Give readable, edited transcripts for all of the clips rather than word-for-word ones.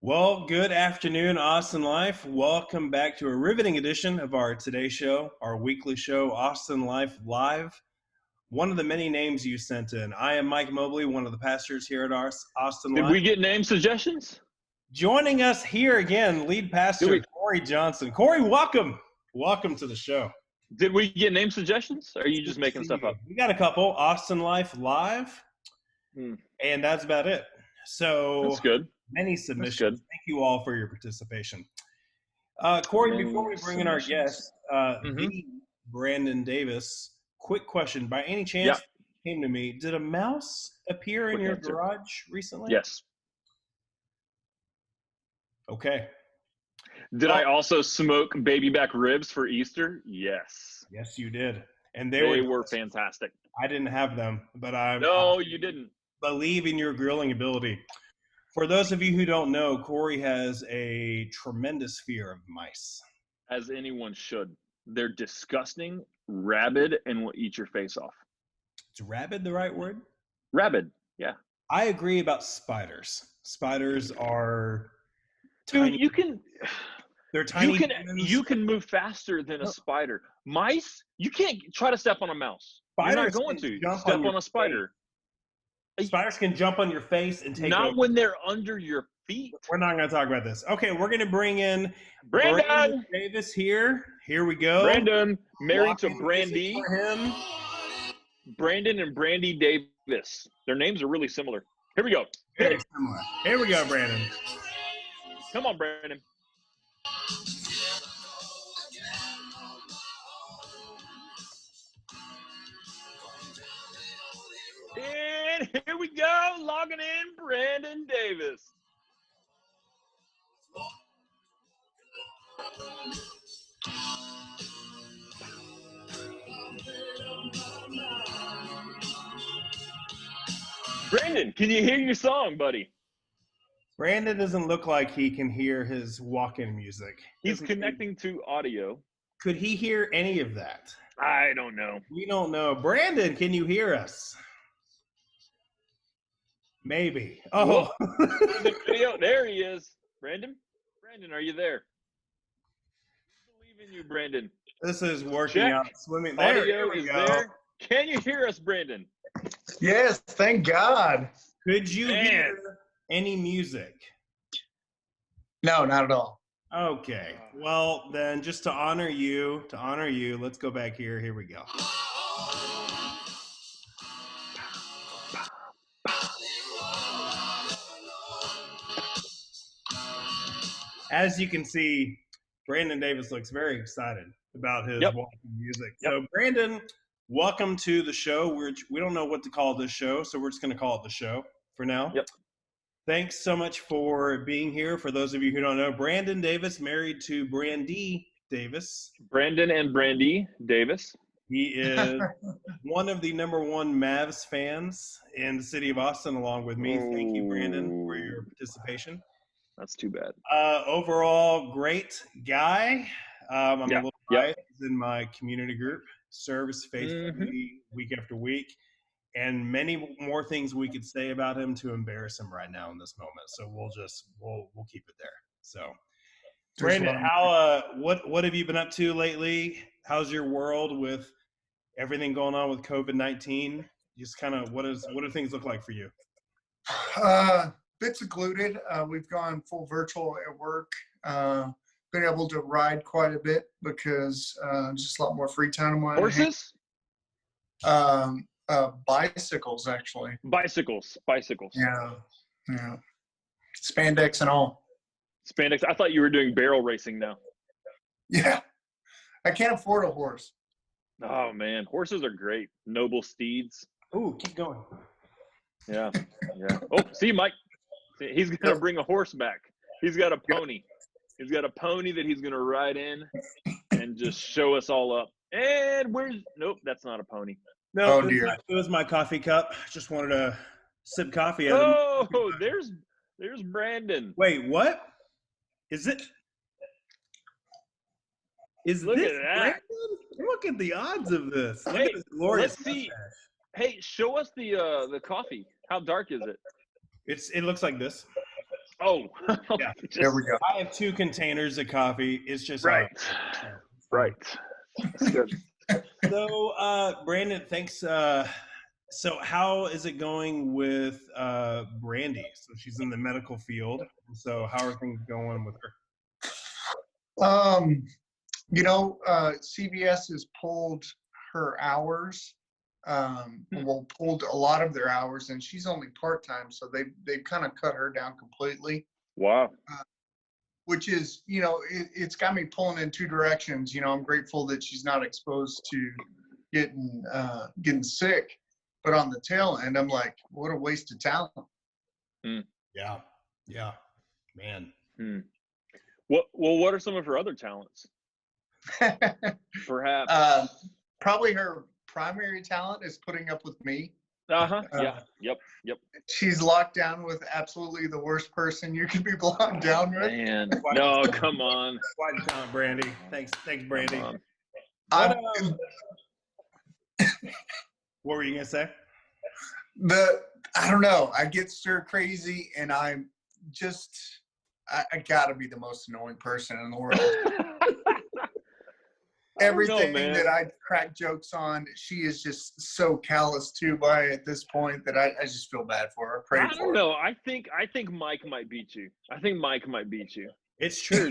Well, good afternoon, Austin Life. Welcome back to a riveting edition of our Today Show, our weekly show, Austin Life Live. One of the many names you sent in. I am Mike Mobley, one of the pastors here at our Austin Did Life. we get name suggestions? Joining us here again, lead pastor Corey Johnson. Corey, welcome. Welcome to the show. Did we get name suggestions? Or are you just making stuff up? We got a couple. Austin Life Live, and that's about it. So that's good. Many submissions. Thank you all for your participation. Corey, before we bring in our guest, the Brandon Davis, quick question. By any chance, it came to me, did a mouse appear in your garage recently? Yes. Okay. Did I also smoke baby back ribs for Easter? Yes. Yes, you did. And they were fantastic. I didn't have them, but you didn't. Believe in your grilling ability. For those of you who don't know, Corey has a tremendous fear of mice. As anyone should. They're disgusting, rabid, and will eat your face off. Is rabid the right word? Rabid, yeah. I agree about spiders. Spiders are tiny. Dude, they're tiny. You can move faster than a spider. Mice, you can't try to step on a mouse. Spiders You're not going to. Step on a spider. Spiders can jump on your face and take Not over. when they're under your feet. We're not going to talk about this. Okay, we're going to bring in Brandon Davis here. Here we go. Brandon, married to Brandy. Brandon and Brandy Davis. Their names are really similar. Here we go. Very similar. Here we go, Brandon. Come on, Brandon. And here we go, logging in Brandon Davis. Brandon, can you hear your song, buddy? Brandon doesn't look like he can hear his walk-in music. He's connecting to audio. Could he hear any of that? I don't know. We don't know. Brandon, can you hear us? Maybe. Oh. There he is. Brandon, are you there? We believe in you, Brandon. This is working out swimming. Audio is there. Can you hear us, Brandon? Yes, thank God. Could you hear any music? No, not at all. Okay. Well, then just to honor you, let's go back here. Here we go. As you can see, Brandon Davis looks very excited about his walking music. So, Brandon, welcome to the show. We don't know what to call this show, so we're just going to call it the show for now. Yep. Thanks so much for being here. For those of you who don't know, Brandon Davis, married to Brandy Davis. Brandon and Brandy Davis. He is one of the number one Mavs fans in the city of Austin, along with me. Thank you, Brandon, for your participation. That's too bad. Overall, great guy. I'm a little biased in my community group. Serves faithfully week after week. And many more things we could say about him to embarrass him right now in this moment. So we'll keep it there. So, Brandon, what have you been up to lately? How's your world with everything going on with COVID-19? Just kind of what do things look like for you? Bit secluded. We've gone full virtual at work. Been able to ride quite a bit because just a lot more free time on my Horses? Bicycles, actually. Bicycles. Yeah. Spandex and all. Spandex. I thought you were doing barrel racing now. Yeah. I can't afford a horse. Oh, man. Horses are great. Noble steeds. Ooh, keep going. Yeah. Oh, see, Mike. He's going to bring a horse back. He's got a pony. He's got a pony that he's going to ride in and just show us all up. And nope, that's not a pony. No, it was my coffee cup. Just wanted to sip coffee out of it. Oh, there's Brandon. Wait, what? Is it? Look at that. Brandon? Look at the odds of this. Look at this glorious mustache. Hey, show us the coffee. How dark is it? It looks like this. Oh, Yeah. There we go. I have 2 containers of coffee. It's just right, right. That's good. So, Brandon, thanks. So, how is it going with Brandy? So, she's in the medical field. So, how are things going with her? CVS has pulled her hours. Well, pulled a lot of their hours, and she's only part-time, so they've kind of cut her down completely. Wow. Which is, it's got me pulling in 2 directions. I'm grateful that she's not exposed to getting sick, but on the tail end, I'm like, what a waste of talent. Yeah, man. What are some of her other talents? Perhaps. Probably her primary talent is putting up with me. Yeah. Yep. She's locked down with absolutely the worst person you could be locked down with. Man, no, come on. Quite a talent, Brandy. Thanks, Brandy. What were you gonna say? I don't know. I get stir crazy, and I gotta be the most annoying person in the world. Everything that I crack jokes on, she is just so callous to by at this point that I just feel bad for her. I don't know. I think Mike might beat you. It's true.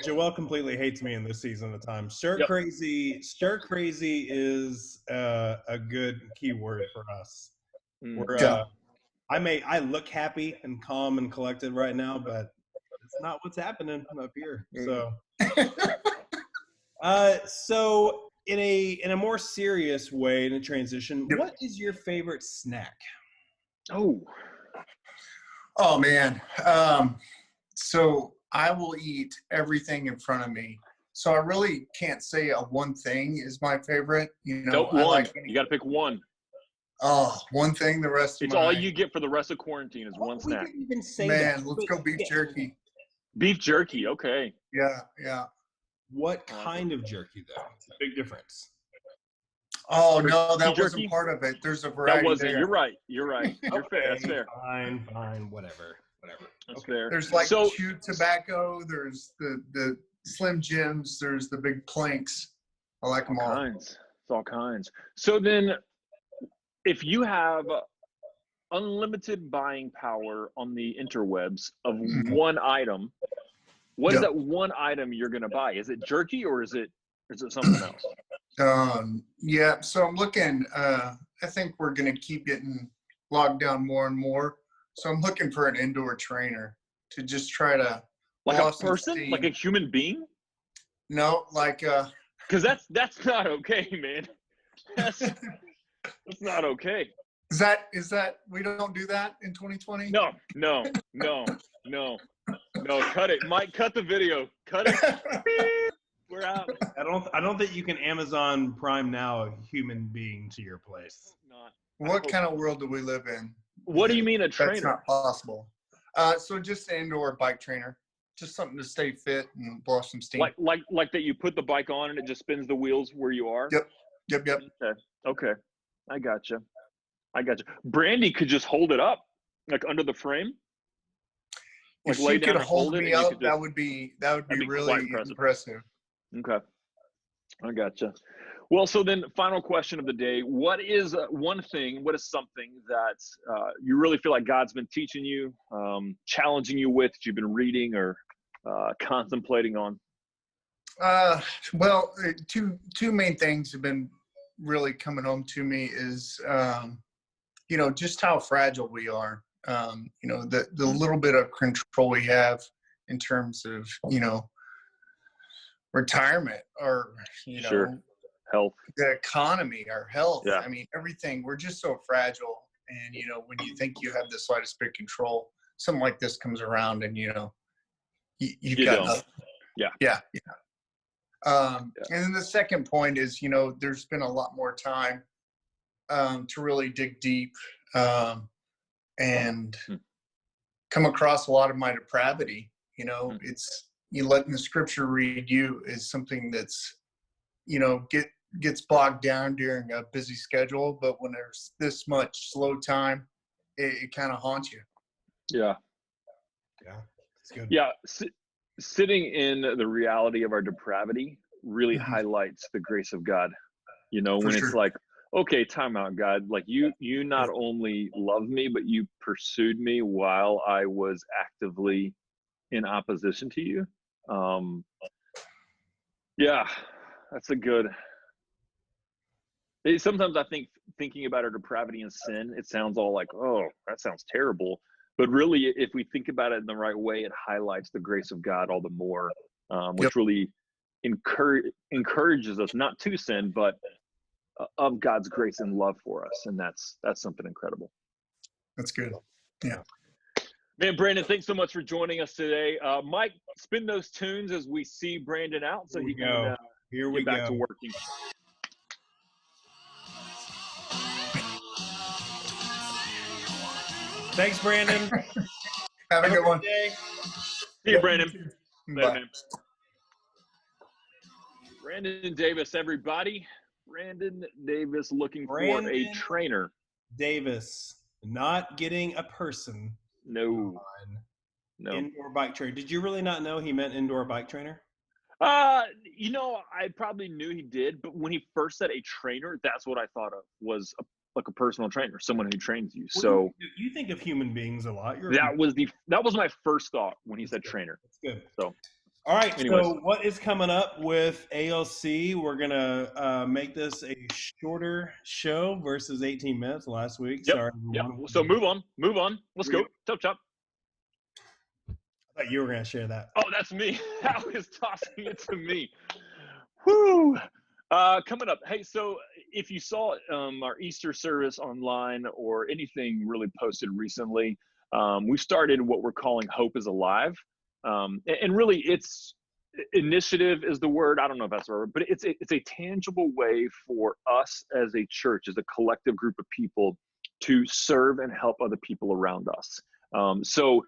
Joel completely hates me in this season of time. Stir crazy is a good keyword for us. I look happy and calm and collected right now, but it's not what's happening up here. So. So in a more serious way, in a transition, what is your favorite snack? Oh man. So I will eat everything in front of me. So I really can't say one thing is my favorite. Nope, one. You got to pick one. Oh, one thing. The rest. It's all you get for the rest of quarantine is one snack. We even say man, let's go beef jerky. Beef jerky. Okay. Yeah. What kind of jerky, though? It's a big difference. Oh, no, that wasn't part of it. There's a variety. That wasn't. There. You're right. You're fair. That's fair. Fine. Whatever. That's fair. There's chewed tobacco. There's the Slim Jims. There's the big planks. I like them all. It's all kinds. So then, if you have unlimited buying power on the interwebs of one item, what is that one item you're going to buy? Is it jerky or is it something else? Yeah. So I'm looking. I think we're going to keep getting logged down more and more. So I'm looking for an indoor trainer to just try to like a person, like a human being. No, because that's not okay, man. That's not okay. Is that we don't do that in 2020? No. Cut it, Mike. Cut the video. Cut it. We're out. I don't think you can Amazon Prime now a human being to your place. Not. What kind of world do we live in? What do you mean a trainer? That's not possible. So just an indoor bike trainer, just something to stay fit and blow some steam. Like that you put the bike on and it just spins the wheels where you are? Yep. Okay. I gotcha. Brandy could just hold it up, like under the frame. If she could hold me up, that would be really impressive. Okay. I gotcha. Well, so then final question of the day. What is something that you really feel like God's been teaching you, challenging you with, that you've been reading or contemplating on? Well, two main things have been really coming home to me is, just how fragile we are. The little bit of control we have in terms of, retirement or, sure. Health, the economy, our health. Yeah. I mean, everything. We're just so fragile. And, when you think you have the slightest bit of control, something like this comes around and, you've got nothing. Yeah. And then the second point is, there's been a lot more time to really dig deep and come across a lot of my depravity. It's you letting the scripture read you is something that's, gets bogged down during a busy schedule. But when there's this much slow time, it kind of haunts you. Yeah. Yeah, it's good. Yeah, sitting in the reality of our depravity really highlights the grace of God. You know, when it's like, okay, time out, God. Like you not only loved me, but you pursued me while I was actively in opposition to you. Yeah, that's a good. Sometimes I think thinking about our depravity and sin, it sounds all like, oh, that sounds terrible. But really, if we think about it in the right way, it highlights the grace of God all the more, which really encourages us not to sin, but of God's grace and love for us. And that's something incredible. That's good. Yeah. Man, Brandon, thanks so much for joining us today. Mike, spin those tunes as we see Brandon out so he can get back to working. Thanks, Brandon. Have a good one. Day. See you, Brandon. Bye. Man. Brandon Davis, everybody. Brandon Davis looking for a trainer. Davis, not getting a person. No. Indoor bike trainer. Did you really not know he meant indoor bike trainer? You know, I probably knew he did, but when he first said a trainer, that's what I thought of, was like a personal trainer, someone who trains you. Well, so you think of human beings a lot. That was my first thought when he said trainer. That's good. So, all right. anyways. So what is coming up with ALC? We're gonna make this a shorter show versus 18 minutes last week. Yep. Sorry. Yep. So move on. Let's go. Chop. I thought you were gonna share that. Oh, that's me. I was tossing it to me. Whoo. Coming up. Hey, so if you saw our Easter service online or anything really posted recently, we started what we're calling Hope is Alive. And really it's initiative is the word. I don't know if that's the word, but it's a tangible way for us as a church, as a collective group of people to serve and help other people around us. So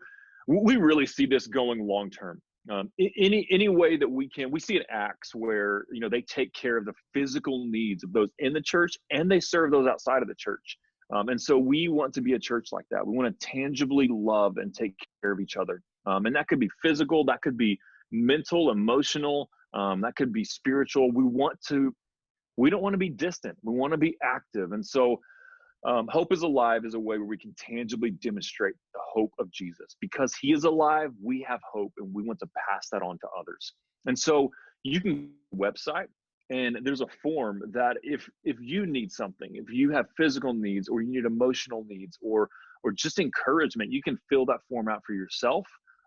we really see this going long term. Any way that we can. We see it Acts where, you know, they take care of the physical needs of those in the church and they serve those outside of the church. And so we want to be a church like that. We want to tangibly love and take care of each other. And that could be physical, that could be mental, emotional, that could be spiritual. We don't want to be distant. We want to be active. And so Hope is Alive is a way where we can tangibly demonstrate the hope of Jesus. Because he is alive, we have hope, and we want to pass that on to others. And so you can website, and there's a form that if you need something, if you have physical needs or you need emotional needs or just encouragement, you can fill that form out for yourself,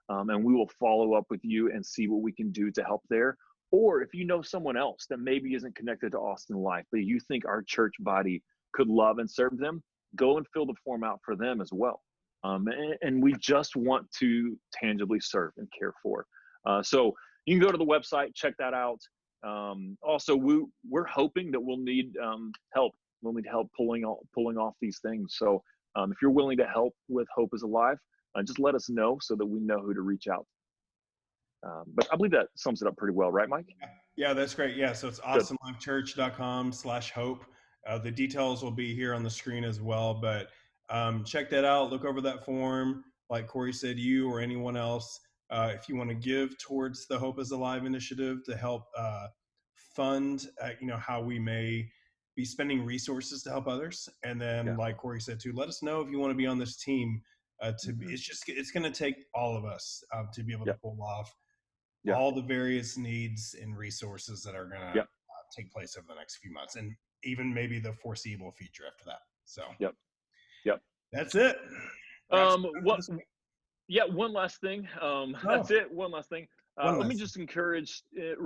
and we will follow up with you and see what we can do to help there. Or if you know someone else that maybe isn't connected to Austin Life, but you think our church body could love and serve them, go and fill the form out for them as well. And we just want to tangibly serve and care for. So you can go to the website, check that out. Also, we're hoping that we'll need help. We'll need help pulling off these things. So if you're willing to help with Hope is Alive, just let us know so that we know who to reach out. But I believe that sums it up pretty well, right, Mike? Yeah, that's great. Yeah, so it's austinlifechurch.com/hope. The details will be here on the screen as well, but check that out. Look over that form. Like Corey said, you or anyone else, if you want to give towards the Hope is Alive initiative to help fund, how we may be spending resources to help others. And then, like Corey said too, let us know if you want to be on this team. It's going to take all of us to be able to pull off all the various needs and resources that are going to take place over the next few months, and even maybe the foreseeable future after that. So, that's it. One last thing. That's it. One last thing. Let me just encourage, let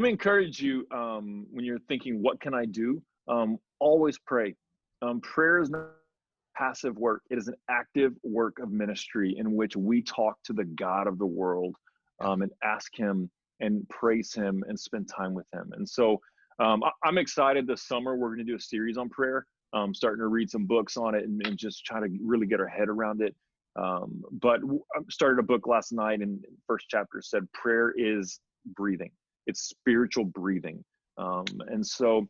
me encourage you when you're thinking, what can I do? Always pray. Prayer is not passive work. It is an active work of ministry in which we talk to the God of the world and ask him and praise him and spend time with him. And so I'm excited this summer. We're going to do a series on prayer. Starting to read some books on it and just try to really get our head around it. But I started a book last night, and the first chapter said prayer is breathing. It's spiritual breathing. And so I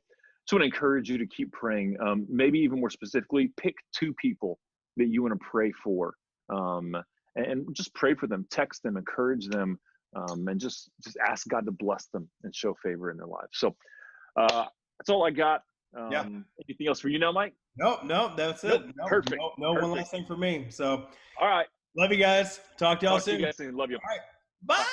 just want to encourage you to keep praying. Maybe even more specifically, pick 2 people that you want to pray for, and just pray for them, text them, encourage them, and just ask God to bless them and show favor in their lives. So that's all I got. Anything else for you now, Mike? No, that's it. No, Perfect. No one last thing for me. So, all right. Love you guys. Talk to y'all soon. You guys soon. Love you. All right. Bye.